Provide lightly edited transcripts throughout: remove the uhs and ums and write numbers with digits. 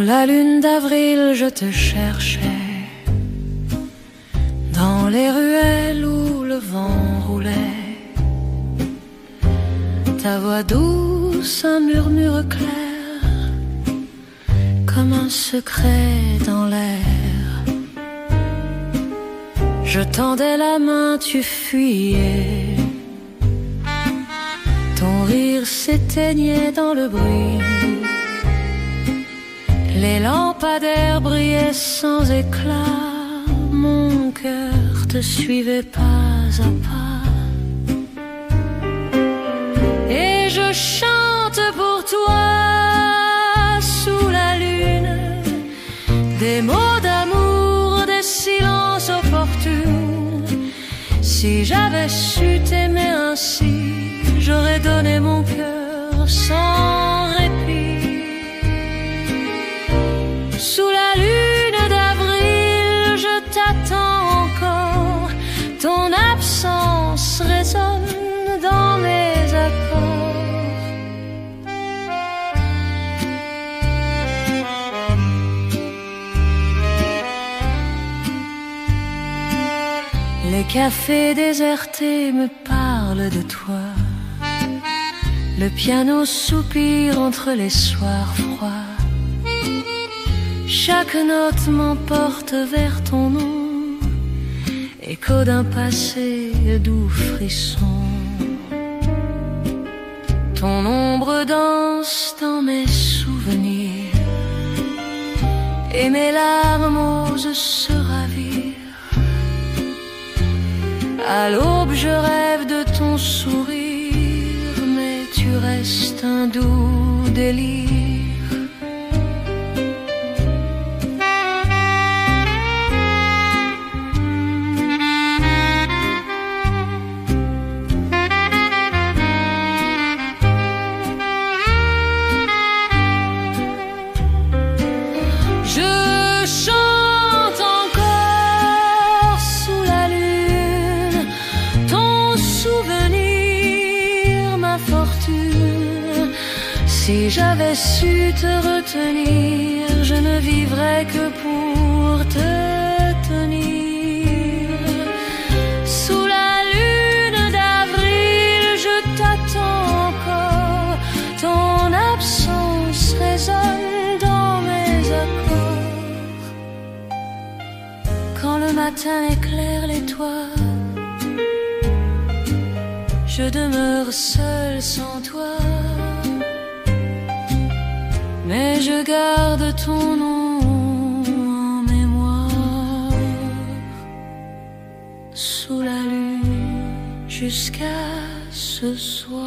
la lune d'avril, je te cherchais dans les ruelles où le vent roulait. Ta voix douce, un murmure clair, comme un secret dans l'air. Je tendais la main, tu fuyais. Ton rire s'éteignait dans le bruit. Les lampadaires brillaient sans éclat. Mon cœur te suivait pas à pas. Et je chante pour toi sous la lune des mots d'amour, des silences opportunes. Si j'avais su t'aimer ainsi, j'aurais donné mon cœur sans répit. Sous la lune d'avril, je t'attends encore. Ton absence résonne dans mes accords. Les cafés désertés me parlent de toi. Le piano soupire entre les soirs froids. Chaque note m'emporte vers ton nom, écho d'un passé doux frisson. Ton ombre danse dans mes souvenirs, et mes larmes osent se ravir. À l'aube je rêve de ton sourire, mais tu restes un doux délire. Si j'avais su te retenir, je ne vivrais que pour te tenir. Sous la lune d'avril, je t'attends encore. Ton absence résonne dans mes accords. Quand le matin éclaire les toits, je demeure seule sans toi. Mais je garde ton nom en mémoire. Sous la lune jusqu'à ce soir.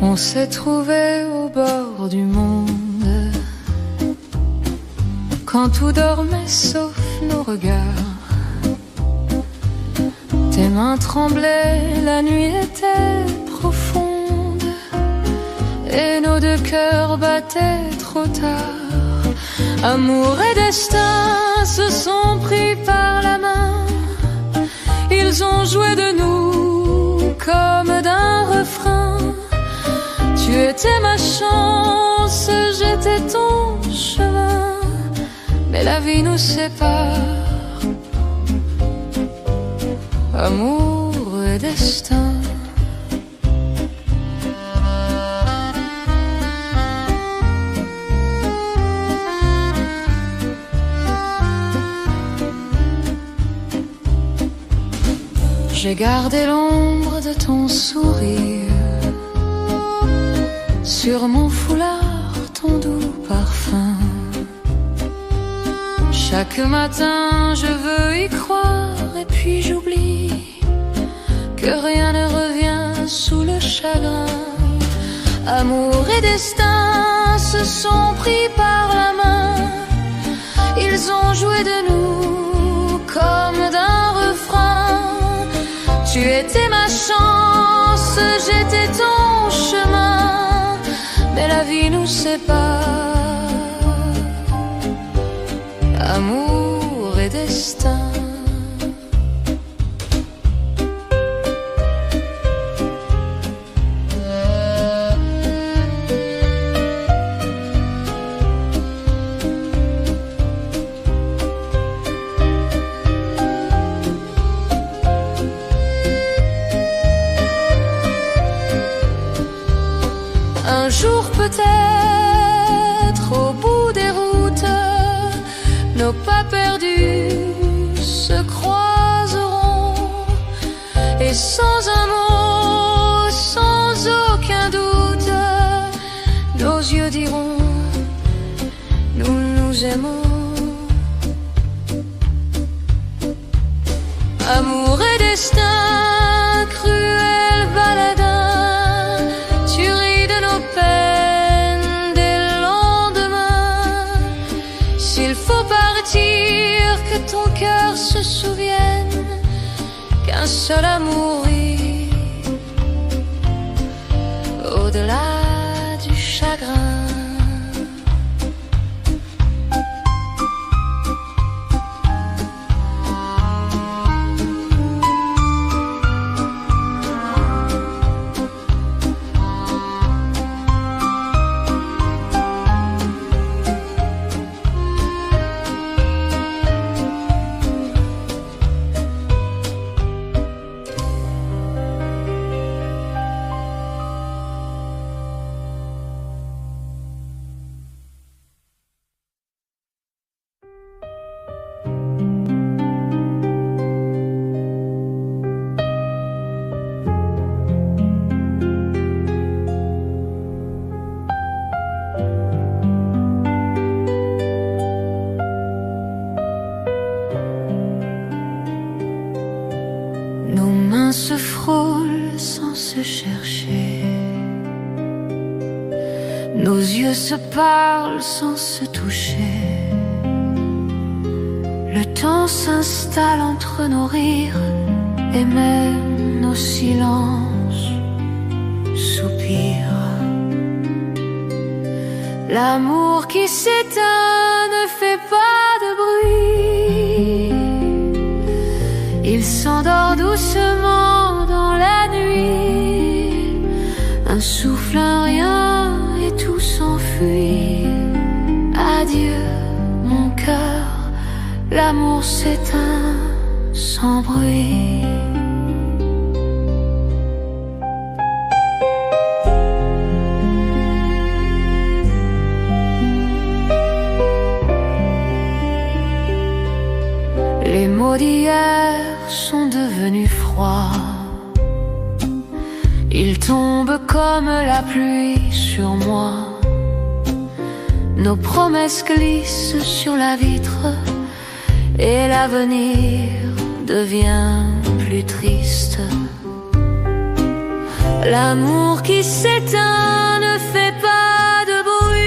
On s'est trouvés au bord du monde, quand tout dormait sauf nos regards. Tes mains tremblaient, la nuit était profonde, et nos deux cœurs battaient trop tard. Amour et destin se sont pris par la main. Ils ont joué de nous comme d'un refrain. Tu étais ma chance, j'étais ton chemin, mais la vie nous sépare. Amour et destin. J'ai gardé l'ombre de ton sourire, sur mon foulard ton doux parfum. Chaque matin je veux y croire, et puis j'oublie que rien ne revient sous le chagrin. Amour et destin se sont pris par la main. Ils ont joué de nous comme d'un refrain. Tu étais ma chance, j'étais ton chemin, mais la vie nous sépare, amour et destin. Un jour peut-être, au bout des routes, nos pas perdus se croiseront. Et sans un mot, sans aucun doute, nos yeux diront, nous nous aimons. Amour et destin, cruel baladin, tu ris de nos peines des lendemains. S'il faut partir, que ton cœur se souvienne qu'un seul amour vit au-delà du chagrin. Se frôlent sans se chercher, nos yeux se parlent sans se toucher. Le temps s'installe entre nos rires et même nos silences soupirent. L'amour qui s'éteint ne fait pas de bruit, il s'endort doucement dans la nuit. Un souffle, un rien et tout s'enfuit. Adieu mon cœur, l'amour s'éteint sans bruit. Les mots d'hier sont devenus froids, ils tombent comme la pluie sur moi. Nos promesses glissent sur la vitre et l'avenir devient plus triste. L'amour qui s'éteint ne fait pas de bruit,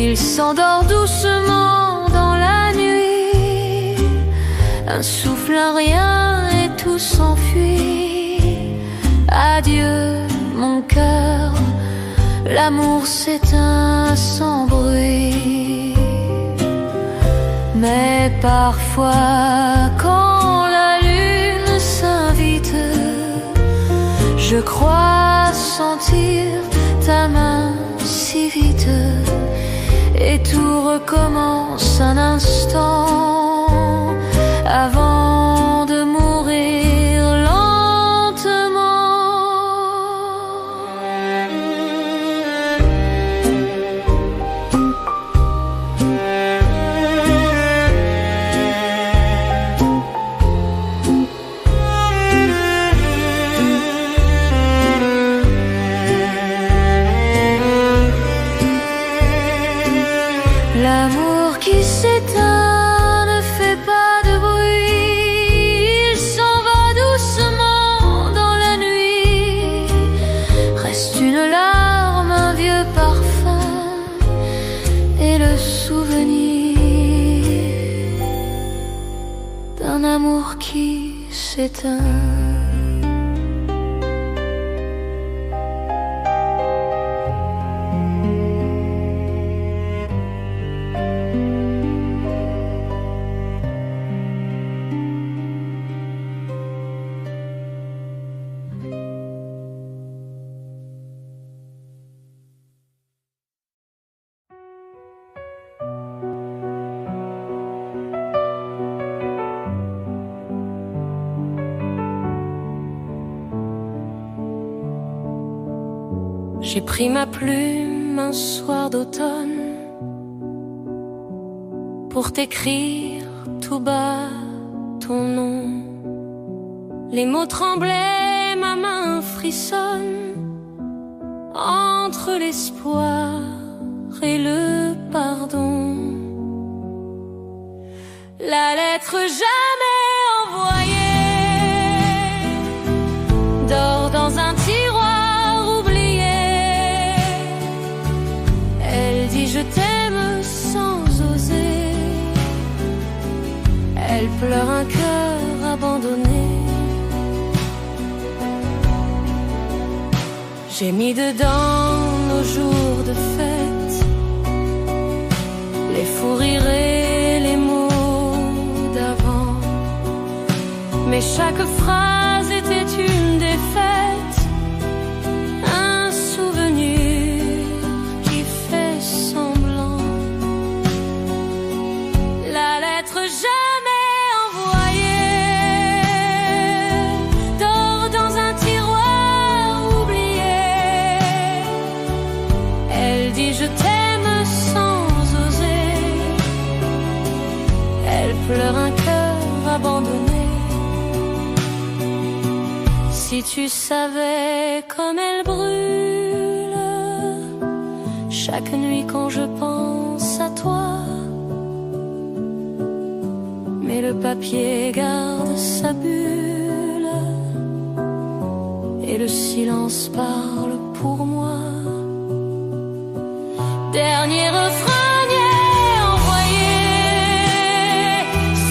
il s'endort doucement dans la nuit. Un souffle, un rien et tout s'enfuit. Adieu mon cœur, l'amour s'éteint sans bruit. Mais parfois quand la lune s'invite, je crois sentir ta main si vite. Et tout recommence un instant avant de mourir lentement. L'amour qui s'éteint ne fait pas de bruit, qui s'éteint. J'ai pris ma plume un soir d'automne pour t'écrire tout bas ton nom. Les mots tremblaient, ma main frissonne entre l'espoir et le pardon. La lettre jamais envoyée dort dans un tiroir oublié. Elle dit je t'aime sans oser. Elle pleure un cœur abandonné. J'ai mis dedans nos jours de fête, les fous rires et les mots d'avant. Mais chaque phrase était une défaite, un souvenir qui fait semblant. La lettre jamais envoyée dort dans un tiroir oublié. Elle dit je t'aime sans oser. Elle pleure un cœur abandonné. Si tu savais comme elle brûle chaque nuit quand je pense à toi. Mais le papier garde sa bulle et le silence parle pour moi. Dernier refrain envoyé,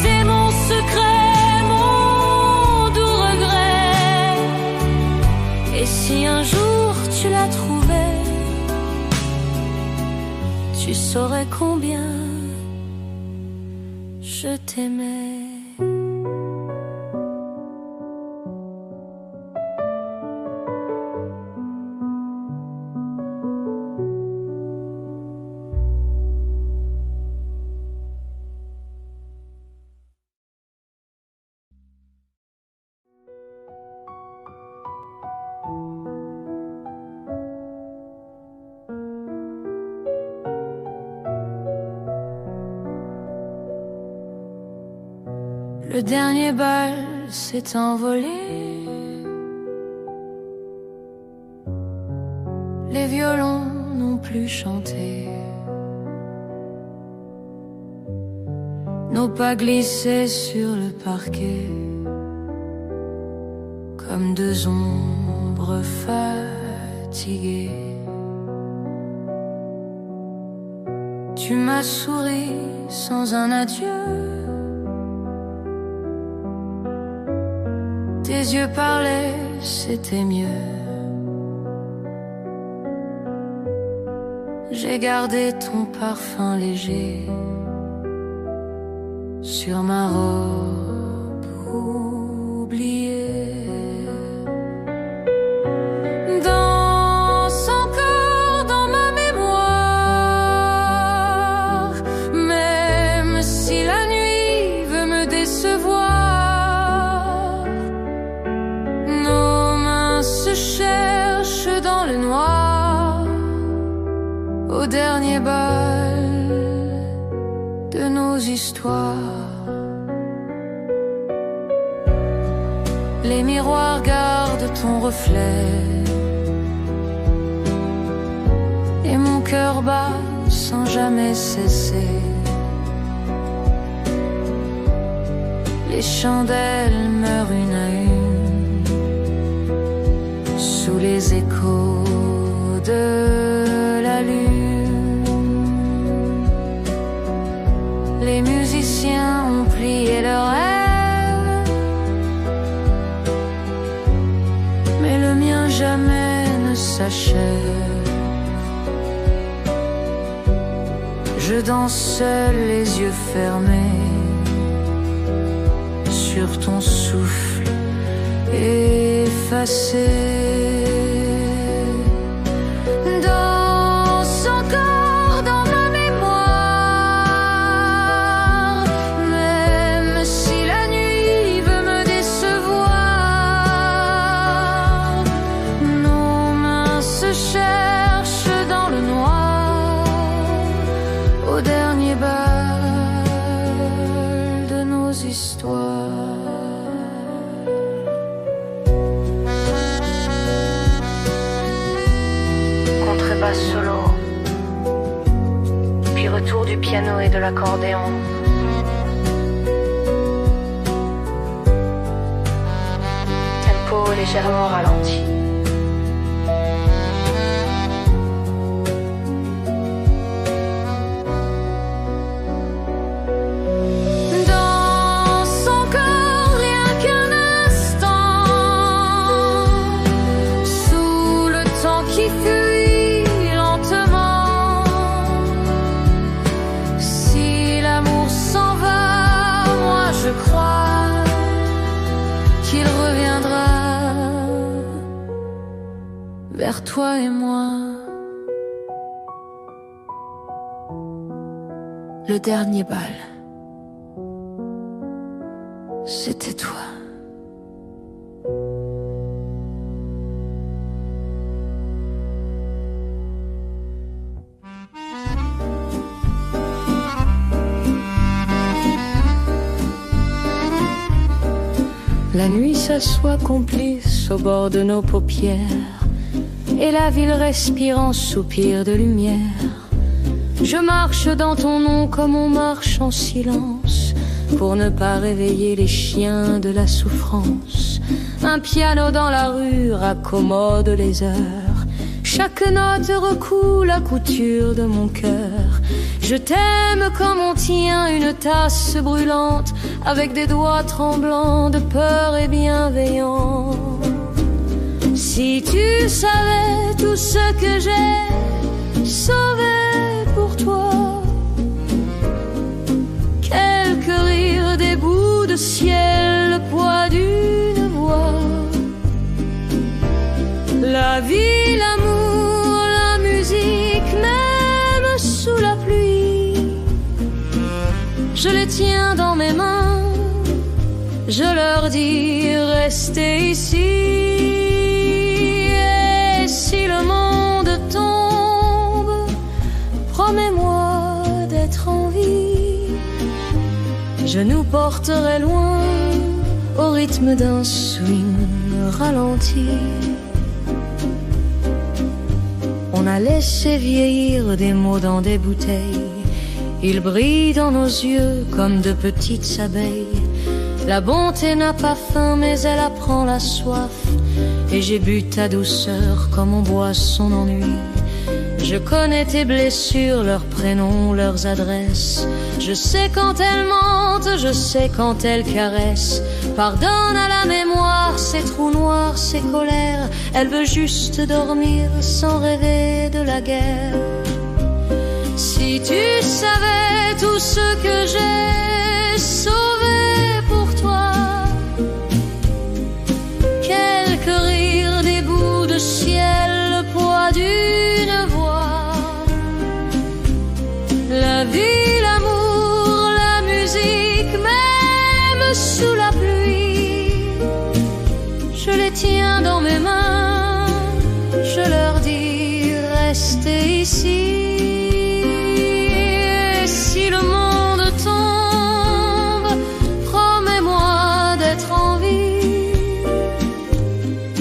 c'est mon secret, mon doux regret. Et si un jour tu la trouvais, tu saurais combien je t'aimais. Le dernier bal s'est envolé. Les violons n'ont plus chanté. Nos pas glissaient sur le parquet comme deux ombres fatiguées. Tu m'as souri sans un adieu. Tes yeux parlaient, c'était mieux. J'ai gardé ton parfum léger sur ma robe oubliée. Danse encore dans ma mémoire, même si la nuit veut me décevoir. Nos mains se cherchent dans le noir au dernier bal de nos histoires. Les miroirs gardent ton reflet et mon cœur bat sans jamais cesser. Les chandelles meurent une à une sous les échos de la lune. Les musiciens ont plié leurs rêves s'achève. Je danse seul les yeux fermés sur ton souffle effacé. Danse encore dans ma mémoire, même si la nuit veut me décevoir. Nos mains se cherchent dans le noir au dernier bal de nos histoires. Contrebasse solo, puis retour du piano et de l'accordéon. Tempo légèrement ralenti. Vers toi et moi, le dernier bal, c'était toi. La nuit s'assoit complice au bord de nos paupières, et la ville respire en soupir de lumière. Je marche dans ton nom comme on marche en silence, pour ne pas réveiller les chiens de la souffrance. Un piano dans la rue raccommode les heures, chaque note recoue la couture de mon cœur. Je t'aime comme on tient une tasse brûlante, avec des doigts tremblants de peur et bienveillants. Si tu savais tout ce que j'ai sauvé pour toi, quelques rires, des bouts de ciel, le poids d'une voix. La vie, l'amour, la musique, même sous la pluie, je les tiens dans mes mains, je leur dis restez ici. Si le monde tombe, promets-moi d'être en vie. Je nous porterai loin au rythme d'un swing ralenti. On a laissé vieillir des mots dans des bouteilles. Ils brillent dans nos yeux comme de petites abeilles. La bonté n'a pas faim mais elle apprend la soif. Et j'ai bu ta douceur comme on boit son ennui. Je connais tes blessures, leurs prénoms, leurs adresses. Je sais quand elles mentent, je sais quand elles caressent. Pardonne à la mémoire ces trous noirs, ces colères. Elle veut juste dormir sans rêver de la guerre. Si tu savais tout ce que j'ai sauvé pour toi, quelques rires, des bouts de ciel, le poids d'une voix. La vie, l'amour, la musique, même sous la pluie, je les tiens dans mes mains, je leur dis restez ici. Et si le monde tombe, promets-moi d'être en vie.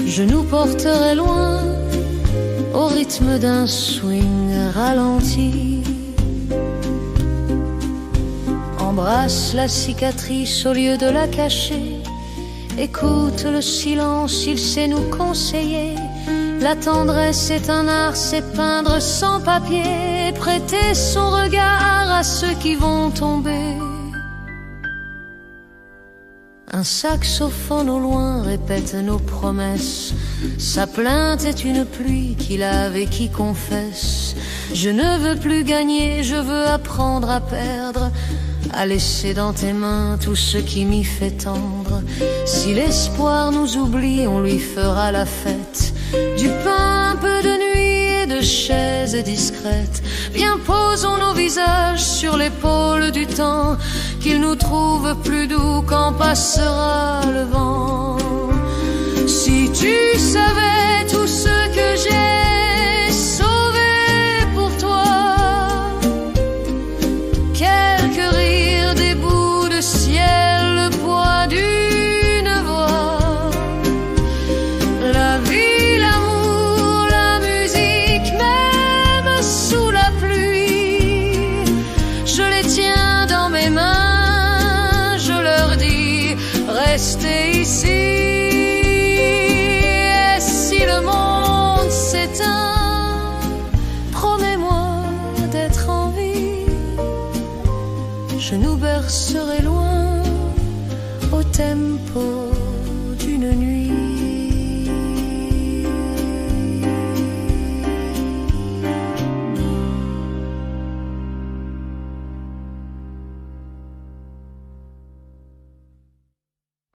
Je nous porterai loin au rythme d'un swing ralenti. Embrasse la cicatrice au lieu de la cacher. Écoute le silence, il sait nous conseiller. La tendresse est un art, c'est peindre sans papier. Prêter son regard à ceux qui vont tomber. Un saxophone au loin répète nos promesses. Sa plainte est une pluie qui lave et qui confesse. Je ne veux plus gagner, je veux apprendre à perdre, à laisser dans tes mains tout ce qui m'y fait tendre. Si l'espoir nous oublie, on lui fera la fête. Du pain, un peu de nuit et de chaises discrètes. Viens, posons nos visages sur l'épaule du temps, qu'il nous trouve plus doux quand passera le vent. Si tu savais tout ce que j'ai sauvé pour toi, quelques rires, des bouts de ciel, le poids d'une voix, la vie, l'amour, la musique, même sous la pluie, je les tiens dans mes mains, je leur dis, restez ici. Le monde s'éteint, promets-moi d'être en vie. Je nous bercerai loin au tempo